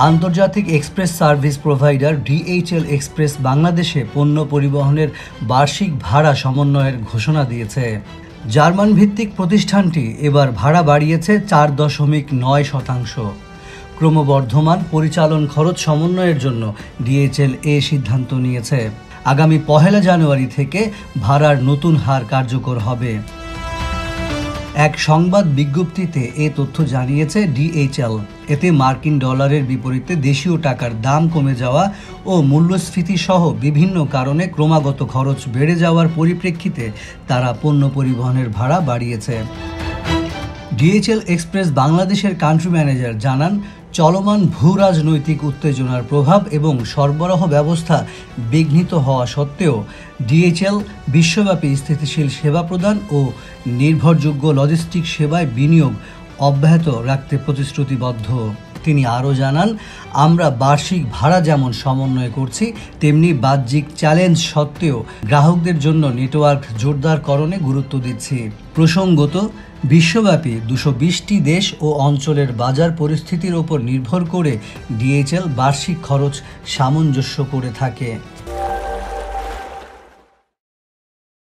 আন্তর্জাতিক express service provider DHL express বাংলাদেশে পণ্য পরিবহনের বার্ষিক ভাড়া সমন্বয়ের ঘোষণা দিয়েছে। জার্মান ভিত্তিক প্রতিষ্ঠানটি এবার ভাড়া বাড়িয়েছে 4.9%। ক্রমবর্ধমান পরিচালন খরচ সমন্বয়ের জন্য ডিএইচএল এ সিদ্ধান্ত নিয়েছে। আগামী 1 জানুয়ারি থেকে ভাড়ার নতুন হার কার্যকর হবে। এক সংবাদ বিজ্ঞপ্তিতে এ তথ্য জানিয়েছে ডিএইচএল। এতে মার্কিন ডলারের বিপরীতে দেশীয় টাকার দাম কমে যাওয়া ও মূল্যস্ফীতি সহ বিভিন্ন কারণে ক্রমাগত খরচ বেড়ে যাওয়ার পরিপ্রেক্ষিতে তারা পণ্য পরিবহনের ভাড়া বাড়িয়েছে। ডিএইচএল এক্সপ্রেস বাংলাদেশের কান্ট্রি ম্যানেজার জানান, চলমান ভূ রাজনৈতিক উত্তেজনার প্রভাব এবং সরবরাহ ব্যবস্থা বিঘ্নিত হওয়া সত্ত্বেও ডিএইচএল বিশ্বব্যাপী স্থিতিশীল সেবা প্রদান ও নির্ভরযোগ্য লজিস্টিক সেবায় বিনিয়োগ অব্যাহত রাখতে প্রতিশ্রুতিবদ্ধ। তিনি আরও জানান, আমরা বার্ষিক ভাড়া যেমন সমন্বয় করছি, তেমনি বাহ্যিক চ্যালেঞ্জ সত্ত্বেও গ্রাহকদের জন্য নেটওয়ার্ক জোরদারকরণে গুরুত্ব দিচ্ছি। প্রসঙ্গত, বিশ্বব্যাপী 220টি দেশ ও অঞ্চলের বাজার পরিস্থিতির ওপর নির্ভর করে ডিএইচএল বার্ষিক খরচ সামঞ্জস্য করে থাকে।